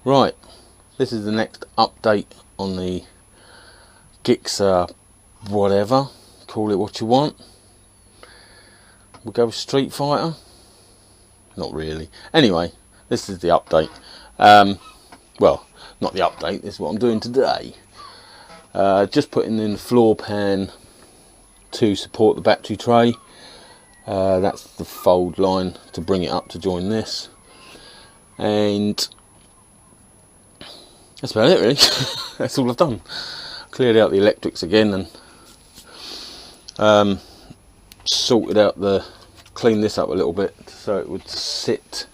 Right, this is the next update on the Gsxr, whatever, call it what you want. We'll go with Streetfighter. Not really. Anyway, this is the update. Well, not the update, this is what I'm doing today. Just putting in the floor pan to support the battery tray. That's the fold line to bring it up to join this. And that's about it really. That's all I've done. Cleared out the electrics again and sorted out cleaned this up a little bit so it would sit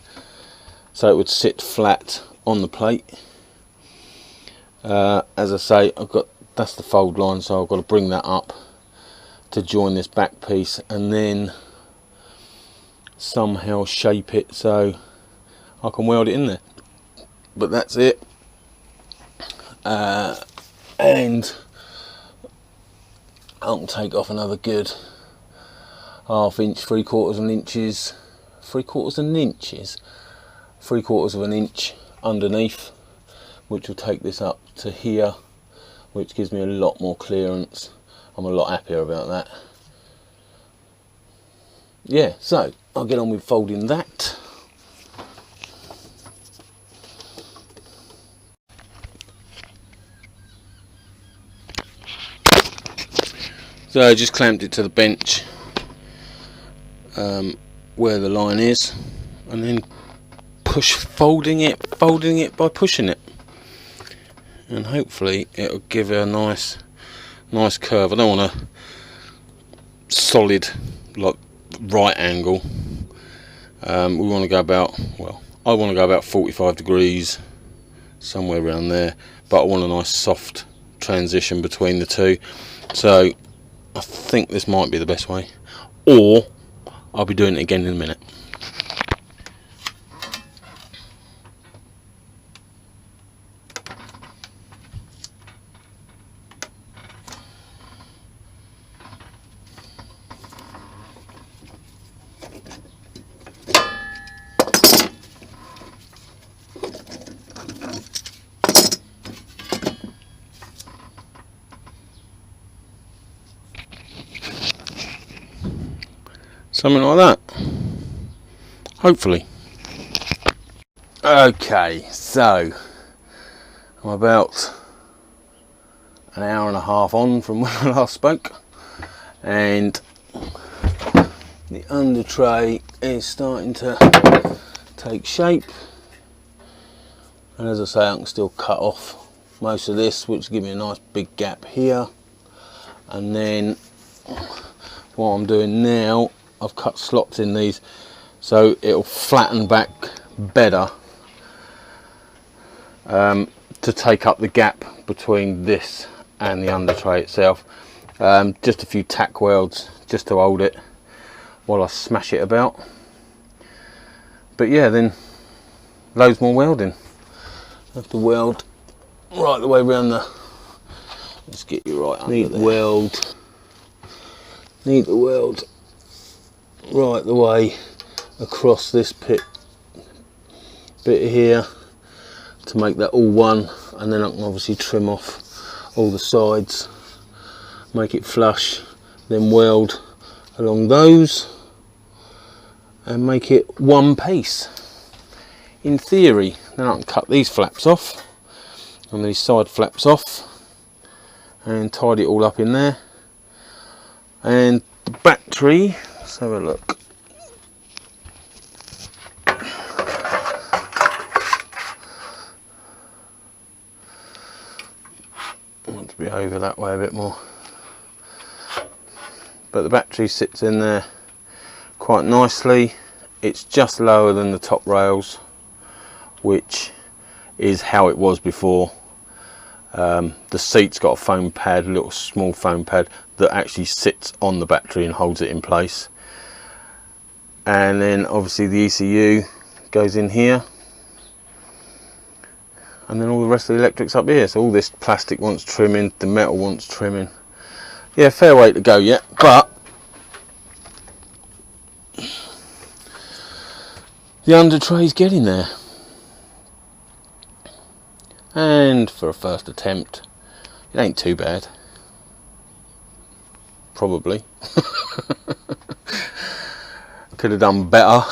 flat on the plate. As I say, that's the fold line, so I've got to bring that up to join this back piece and then somehow shape it so I can weld it in there. But that's it. And I'll take off another good ½ inch, 3/4 inches, 3/4 of an inch underneath, which will take this up to here, which gives me a lot more clearance. I'm a lot happier about that. Yeah, so I'll get on with folding that. So I just clamped it to the bench where the line is, and then folding it by pushing it, and hopefully it'll give it a nice curve. I don't want a solid like right angle. We want to go about, well, I want to go about 45 degrees, somewhere around there, but I want a nice soft transition between the two. So I think this might be the best way, or I'll be doing it again in a minute. Something like that, hopefully. Okay, so I'm about an hour and a half on from when I last spoke, and the under tray is starting to take shape, and as I say, I can still cut off most of this, which will give me a nice big gap here. And then what I'm doing now, I've cut slots in these so it'll flatten back better to take up the gap between this and the under tray itself. Just a few tack welds just to hold it while I smash it about. But yeah, then loads more welding. I have to weld right the way around the, let's get you right under there. Need to weld right the way across this bit here to make that all one, and then I can obviously trim off all the sides, make it flush, then weld along those and make it one piece in theory. Then I can cut these flaps off and these side flaps off and tidy it all up in there. And the battery, let's have a look. I want to be over that way a bit more, but the battery sits in there quite nicely. It's just lower than the top rails, which is how it was before. The seat's got a foam pad, a little small foam pad that actually sits on the battery and holds it in place. And then obviously the ECU goes in here, and then all the rest of the electrics up here. So all this plastic wants trimming, the metal wants trimming. Yeah, fair way to go yet, but the under tray's getting there. And for a first attempt, it ain't too bad. Probably. Could have done better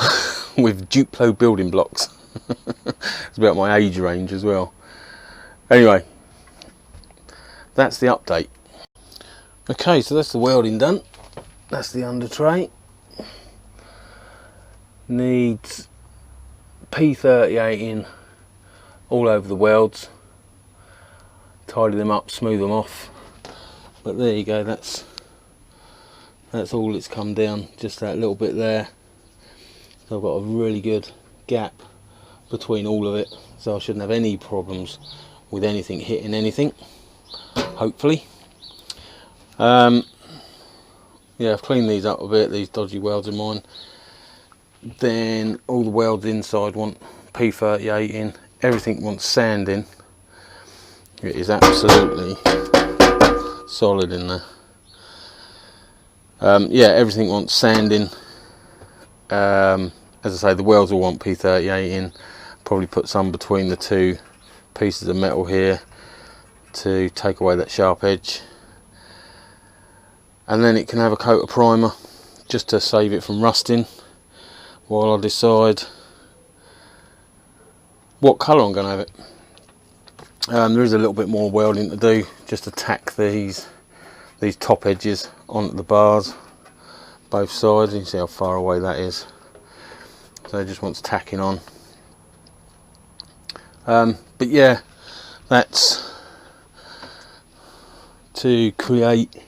with Duplo building blocks. It's about my age range as well. Anyway, that's the update. Okay, so that's the welding done. That's the under tray. Needs P38 in all over the welds. Tidy them up, smooth them off. But there you go, that's all it's come down, just that little bit there. So I've got a really good gap between all of it, so I shouldn't have any problems with anything hitting anything, hopefully. Yeah, I've cleaned these up a bit, these dodgy welds of mine. Then all the welds inside want P38 in, everything wants sanding. It is absolutely solid in there. Yeah, everything wants sanding. As I say, the welds will want P38 in. Probably put some between the two pieces of metal here to take away that sharp edge. And then it can have a coat of primer just to save it from rusting while I decide what colour I'm going to have it. There is a little bit more welding to do, just to tack these top edges onto the bars, both sides. You can see how far away that is. So it just wants tacking on. But yeah, that's to create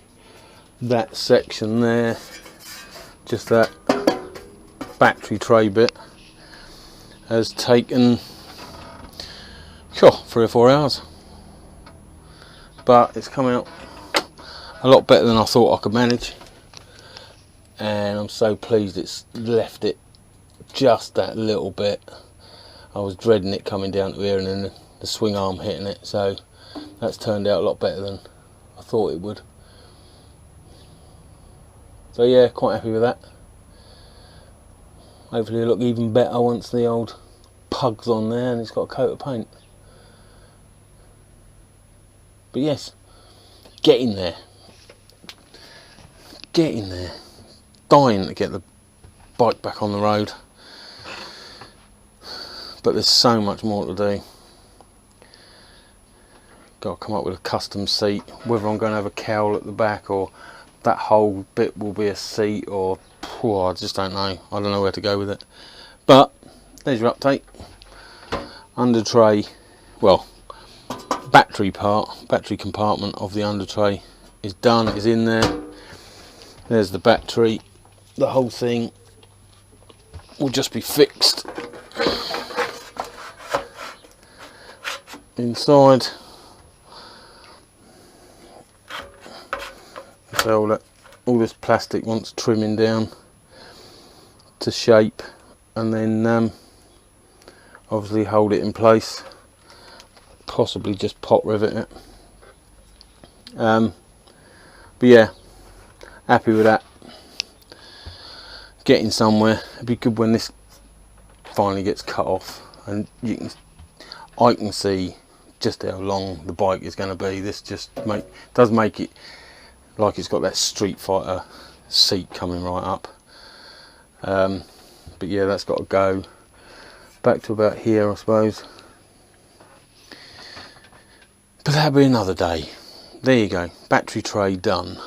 that section there. Just that battery tray bit has taken 3 or 4 hours, but it's come out a lot better than I thought I could manage, and I'm so pleased it's left it just that little bit. I was dreading it coming down to here and then the swing arm hitting it, so that's turned out a lot better than I thought it would. So yeah, quite happy with that. Hopefully it'll look even better once the old pug's on there and it's got a coat of paint. But yes, getting there. Getting there. Dying to get the bike back on the road. But there's so much more to do. Got to come up with a custom seat. Whether I'm going to have a cowl at the back or that whole bit will be a seat, or I just don't know. I don't know where to go with it. But there's your update. Under tray, well, battery compartment of the under tray is done, is in there. There's the battery. The whole thing will just be fixed inside. So all this plastic wants trimming down to shape, and then obviously hold it in place, possibly just pot rivet it. But yeah, happy with that. Getting somewhere. It'd be good when this finally gets cut off and I can see just how long the bike is going to be. This just does make it like it's got that Streetfighter seat coming right up. But yeah, that's got to go back to about here, I suppose. But that'll be another day. There you go, battery tray done.